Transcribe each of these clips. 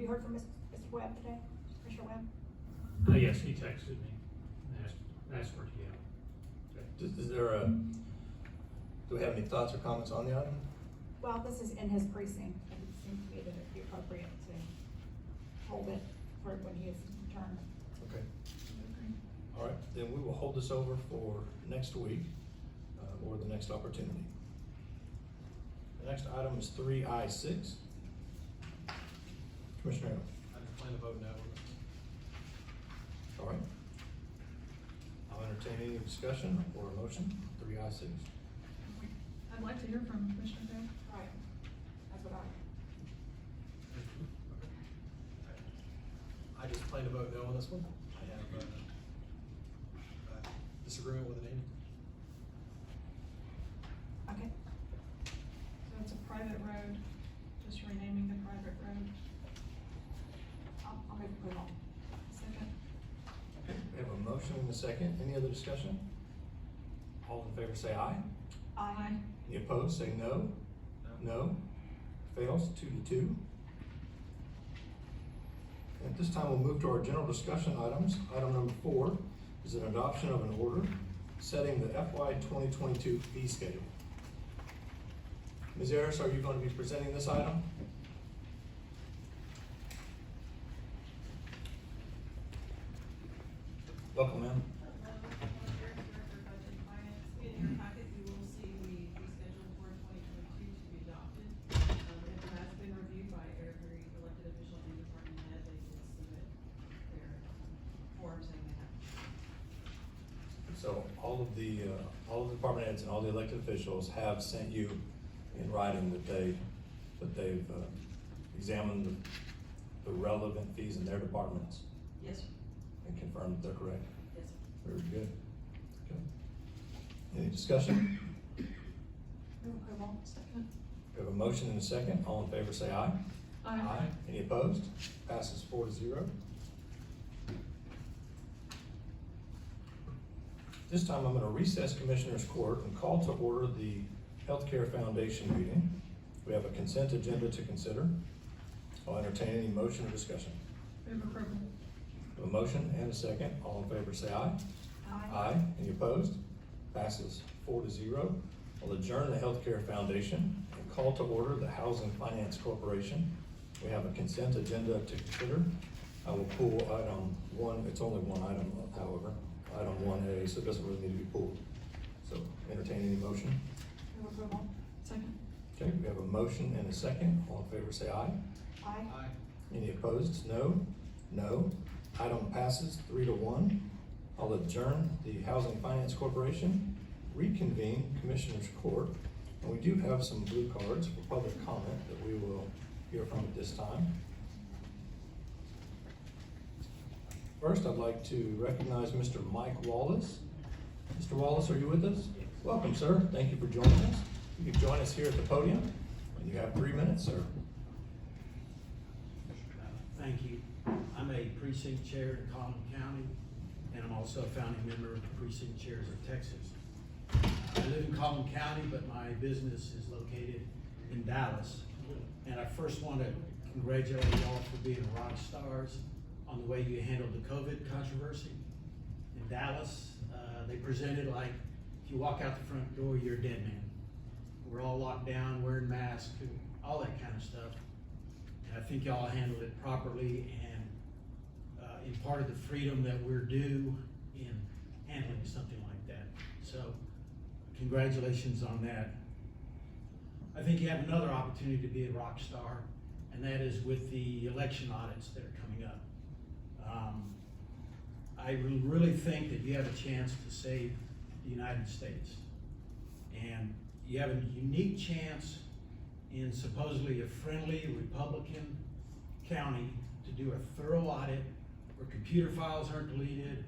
you heard from Mr. Webb today, Commissioner Webb? Yes, he texted me and asked for it, yeah. Is there a, do we have any thoughts or comments on the item? Well, this is in his precinct, and it seems to me that it'd be appropriate to hold it for when he is returned. Okay. All right, then we will hold this over for next week, or the next opportunity. The next item is 3I6. Commissioner Arnold. I plan to vote no on this. All right. I'll entertain any discussion or a motion, 3I6. I'd like to hear from Commissioner Day. Right, that's what I just plan to vote no on this one. I have disagreement with the name. okay. So it's a private road, just renaming the private road. I'll move approval. Second. Okay, we have a motion and a second. Any other discussion? All in favor say aye. Aye. Any opposed, say no. No. Fails 2-2. At this time, we'll move to our general discussion items. Item number 4 is an adoption of an order setting the FY 2022 fee schedule. Ms. Harris, are you going to be presenting this item? Welcome, ma'am. In your packet, you will see the fee schedule for 2022 to be adopted. It has been reviewed by every elected official in the department head. They will submit their forms saying they have. So all of the department heads and all the elected officials have sent you in writing that they've examined the relevant fees in their departments Yes, sir. and confirmed that they're correct. Yes, sir. Very good. Okay. Any discussion? Move approval. Second. We have a motion and a second. All in favor say aye. Aye. Any opposed? Passes 4-0. This time I'm going to recess Commissioners Court and call to order the Healthcare Foundation meeting. We have a consent agenda to consider. I'll entertain any motion or discussion. Move approval. A motion and a second. All in favor say aye. Aye. Any opposed? Passes 4-0. I'll adjourn the Healthcare Foundation and call to order the Housing Finance Corporation. We have a consent agenda to consider. I will pull item 1. It's only one item, however. Item 1A, so it doesn't really need to be pulled. So entertain any motion. Move approval. Second. Okay, we have a motion and a second. All in favor say aye. Aye. Aye. Any opposed? No. No. Item passes 3-1. I'll adjourn the Housing Finance Corporation, reconvene Commissioners Court, and we do have some blue cards for public comment that we will hear from at this time. First, I'd like to recognize Mr. Mike Wallace. Mr. Wallace, are you with us? Welcome, sir. Thank you for joining us. You can join us here at the podium, and you have 3 minutes, sir. Thank you. I'm a precinct chair in Collin County, and I'm also a founding member of the precinct chairs of Texas. I live in Collin County, but my business is located in Dallas. And I first want to congratulate y'all for being rock stars on the way you handled the COVID controversy. In Dallas, they presented like, if you walk out the front door, you're a dead man. We're all locked down, wearing masks, and all that kind of stuff. And I think y'all handled it properly and imparted the freedom that we're due in handling something like that. So, congratulations on that. I think you have another opportunity to be a rock star, and that is with the election audits that are coming up. I really think that you have a chance to save the United States. And you have a unique chance in supposedly a friendly Republican county to do a thorough audit where computer files aren't deleted,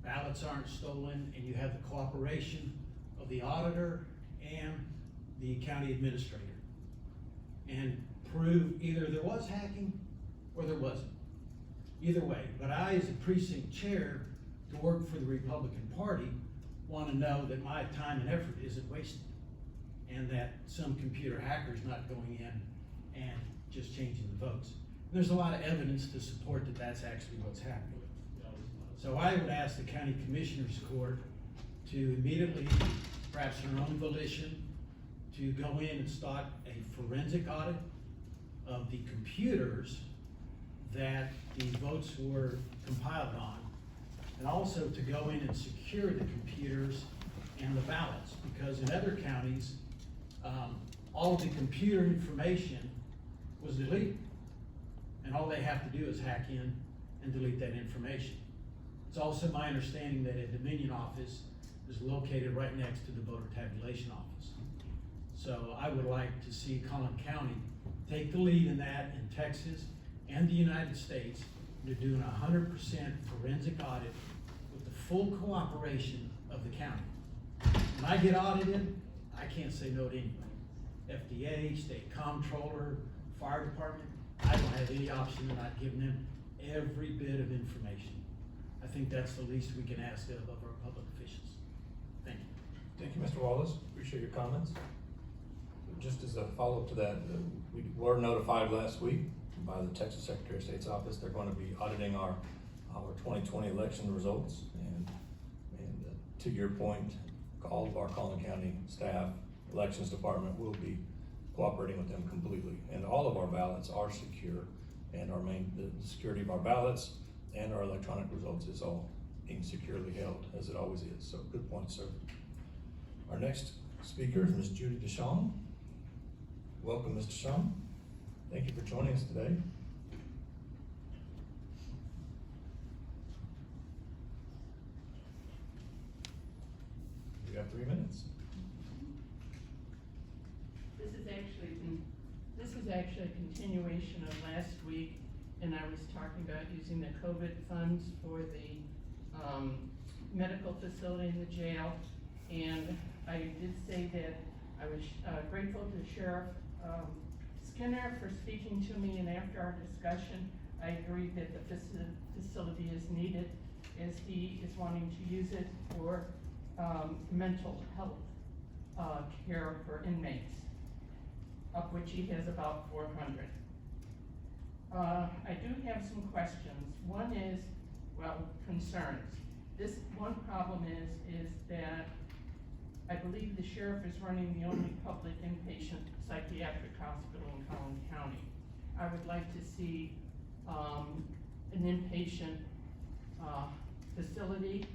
ballots aren't stolen, and you have the cooperation of the auditor and the county administrator. And prove either there was hacking or there wasn't. Either way, but I, as a precinct chair to work for the Republican Party, want to know that my time and effort isn't wasted, and that some computer hacker's not going in and just changing the votes. There's a lot of evidence to support that that's actually what's happening. So I would ask the County Commissioners Court to immediately, perhaps on their own volition, to go in and start a forensic audit of the computers that the votes were compiled on, and also to go in and secure the computers and the ballots, because in other counties, all of the computer information was deleted. And all they have to do is hack in and delete that information. It's also my understanding that a Dominion office is located right next to the voter tabulation office. So I would like to see Collin County take the lead in that in Texas and the United States. They're doing 100% forensic audit with the full cooperation of the county. When I get audited, I can't say no to anybody. FDA, state comptroller, fire department, I don't have any option of not giving them every bit of information. I think that's the least we can ask of our public officials. Thank you. Thank you, Mr. Wallace. Appreciate your comments. Just as a follow-up to that, we were notified last week by the Texas Secretary of State's office. They're going to be auditing our 2020 election results. And to your point, all of our Collin County staff, elections department will be cooperating with them completely. And all of our ballots are secure, and the security of our ballots and our electronic results is all being securely held, as it always is. So good point, sir. Our next speaker is Ms. Judy Deschamps. Welcome, Ms. Deschamps. Thank you for joining us today. You have 3 minutes. This is actually a continuation of last week, and I was talking about using the COVID funds for the medical facility in the jail. And I did say that I was grateful to Sheriff Skinner for speaking to me, and after our discussion, I agreed that the facility is needed, as he is wanting to use it for mental health care for inmates, of which he has about 400. I do have some questions. One is, well, concerns. This one problem is that I believe the sheriff is running the only public inpatient psychiatric hospital in Collin County. I would like to see an inpatient facility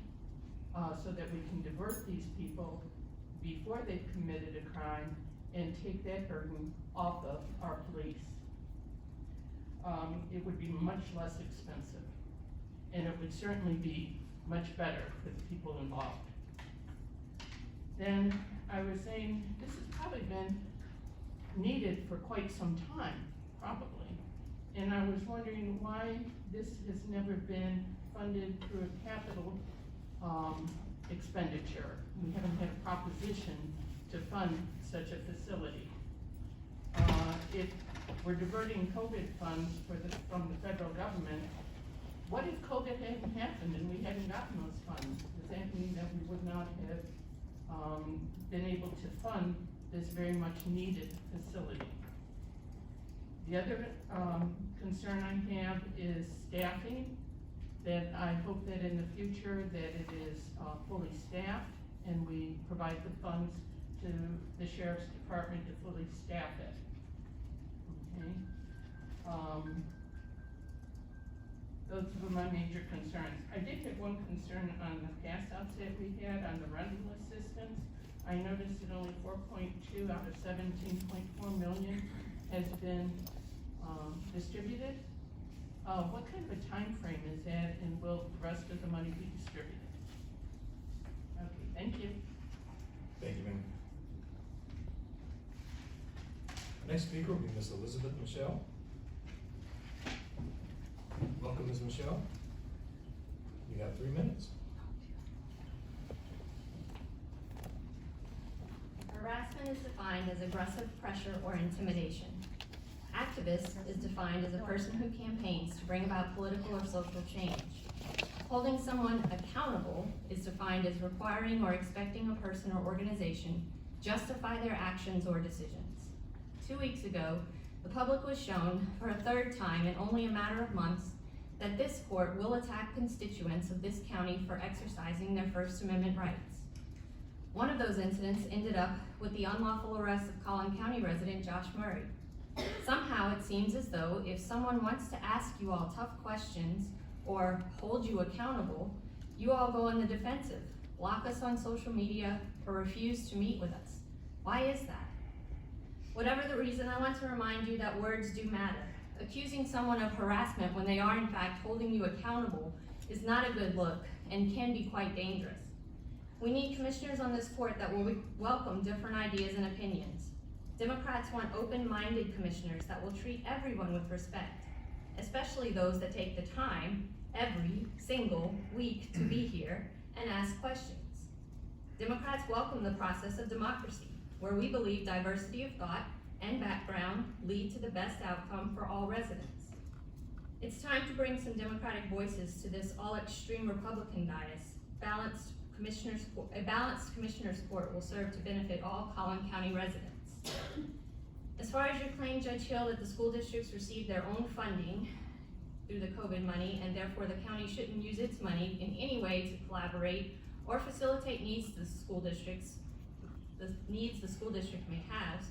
so that we can divert these people before they've committed a crime and take that burden off of our police. It would be much less expensive, and it would certainly be much better for the people involved. Then I was saying, this has probably been needed for quite some time, probably. And I was wondering why this has never been funded through a capital expenditure. We haven't had a proposition to fund such a facility. If we're diverting COVID funds from the federal government, what if COVID hadn't happened and we hadn't gotten those funds? Does that mean that we would not have been able to fund this very much needed facility? The other concern I have is staffing, that I hope that in the future that it is fully staffed and we provide the funds to the Sheriff's Department to fully staff it. Okay. Those were my major concerns. I did have one concern on the pass outs that we had on the rental assistance. I noticed that only 4.2 out of 17.4 million has been distributed. What kind of a time frame is that, and will the rest of the money be distributed? Okay, thank you. Thank you, ma'am. Next speaker will be Ms. Elizabeth Michelle. Welcome, Ms. Michelle. You have 3 minutes. Harassment is defined as aggressive pressure or intimidation. Activist is defined as a person who campaigns to bring about political or social change. Holding someone accountable is defined as requiring or expecting a person or organization justify their actions or decisions. 2 weeks ago, the public was shown for a third time in only a matter of months that this court will attack constituents of this county for exercising their First Amendment rights. One of those incidents ended up with the unlawful arrest of Collin County resident Josh Murray. Somehow it seems as though if someone wants to ask you all tough questions or hold you accountable, you all go on the defensive, block us on social media, or refuse to meet with us. Why is that? Whatever the reason, I want to remind you that words do matter. Accusing someone of harassment when they are in fact holding you accountable is not a good look and can be quite dangerous. We need commissioners on this court that will welcome different ideas and opinions. Democrats want open-minded commissioners that will treat everyone with respect, especially those that take the time every single week to be here and ask questions. Democrats welcome the process of democracy, where we believe diversity of thought and background lead to the best outcome for all residents. It's time to bring some Democratic voices to this all-extreme Republican dais. A balanced commissioner's court will serve to benefit all Collin County residents. As far as your claim, Judge Hill, that the school districts receive their own funding through the COVID money, and therefore the county shouldn't use its money in any way to collaborate or facilitate needs the school district may have,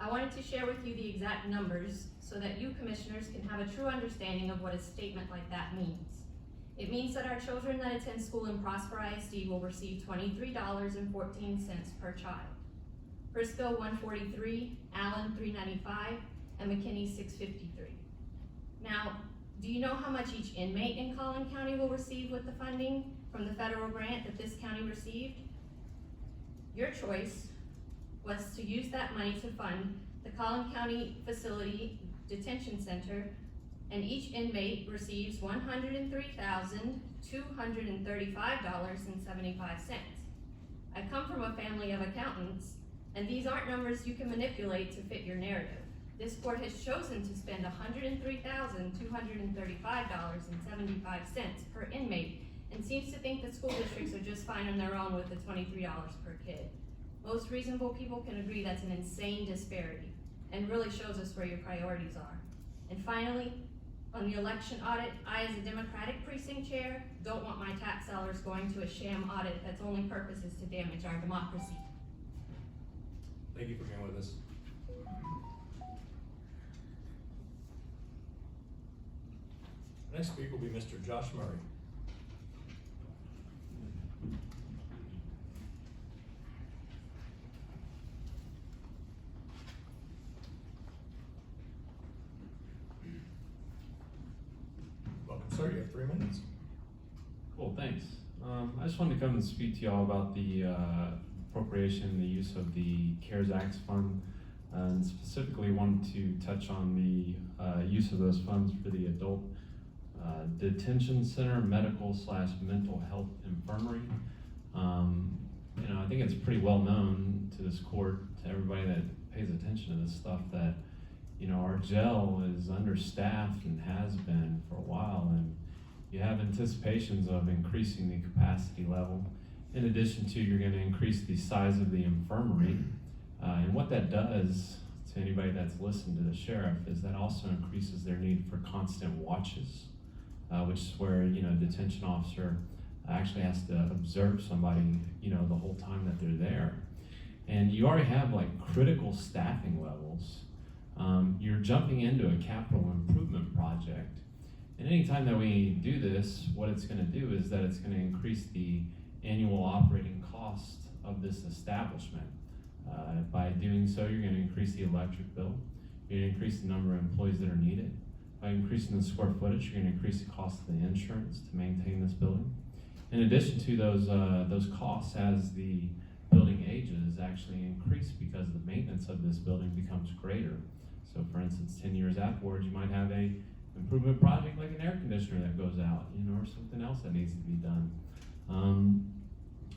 I wanted to share with you the exact numbers so that you commissioners can have a true understanding of what a statement like that means. It means that our children that attend school in Prosper ISD will receive $23.14 per child. Briscoe $143, Allen $395, and McKinney $653. Now, do you know how much each inmate in Collin County will receive with the funding from the federal grant that this county received? Your choice was to use that money to fund the Collin County Facility Detention Center, and each inmate receives $103,235.75. I come from a family of accountants, and these aren't numbers you can manipulate to fit your narrative. This court has chosen to spend $103,235.75 per inmate and seems to think that school districts are just fine on their own with the $23 per kid. Most reasonable people can agree that's an insane disparity and really shows us where your priorities are. And finally, on the election audit, I, as a Democratic precinct chair, don't want my tax dollars going to a sham audit that's only purpose is to damage our democracy. Thank you for being with us. Next speaker will be Mr. Josh Murray. Welcome, sir. You have 3 minutes. Cool, thanks. I just wanted to come and speak to y'all about the appropriation, the use of the CARES Act fund, and specifically wanted to touch on the use of those funds for the adult detention center, medical/mental health infirmary. I think it's pretty well known to this court, to everybody that pays attention to this stuff, that our jail is understaffed and has been for a while, and you have anticipations of increasing the capacity level. In addition to, you're going to increase the size of the infirmary, and what that does to anybody that's listened to the sheriff is that also increases their need for constant watches, which is where a detention officer actually has to observe somebody the whole time that they're there. And you already have critical staffing levels. You're jumping into a capital improvement project, and anytime that we do this, what it's going to do is that it's going to increase the annual operating cost of this establishment. By doing so, you're going to increase the electric bill, you're going to increase the number of employees that are needed. By increasing the square footage, you're going to increase the cost of the insurance to maintain this building. In addition to those costs, as the building ages, actually increase because the maintenance of this building becomes greater. So for instance, 10 years afterwards, you might have a improvement project like an air conditioner that goes out, or something else that needs to be done.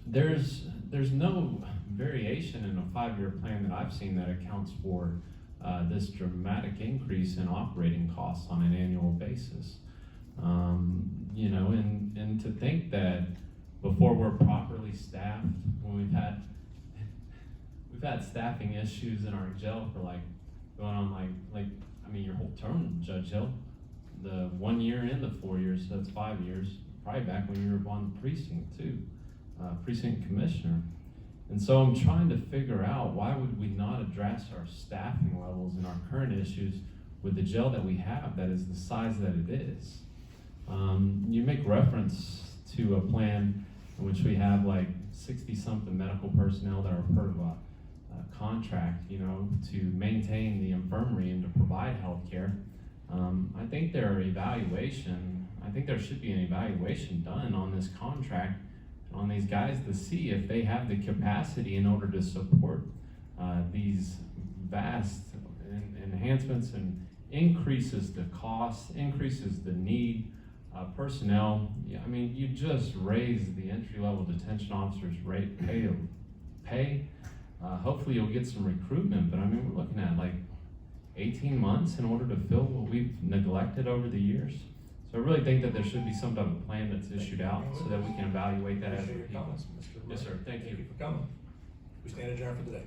There's no variation in a 5-year plan that I've seen that accounts for this dramatic increase in operating costs on an annual basis. And to think that before we're properly staffed, when we've had staffing issues in our jail for going on I mean, your whole term, Judge Hill, the 1 year and the 4 years, so that's 5 years, probably back when you were on the precinct too, precinct commissioner. And so I'm trying to figure out, why would we not address our staffing levels and our current issues with the jail that we have that is the size that it is? You make reference to a plan in which we have like 60-something medical personnel that are part of a contract, you know, to maintain the infirmary and to provide health care. I think there should be an evaluation done on this contract, on these guys, to see if they have the capacity in order to support these vast enhancements and increases the cost, increases the need, personnel. Yeah, I mean, you just raised the entry-level detention officers' rate pay. Hopefully you'll get some recruitment, but I mean, we're looking at like 18 months in order to fill what we've neglected over the years. So I really think that there should be some type of plan that's issued out so that we can evaluate that as a Appreciate your people. comments, Mr. Yes, sir. Thank you. for coming. We stand adjourned for today.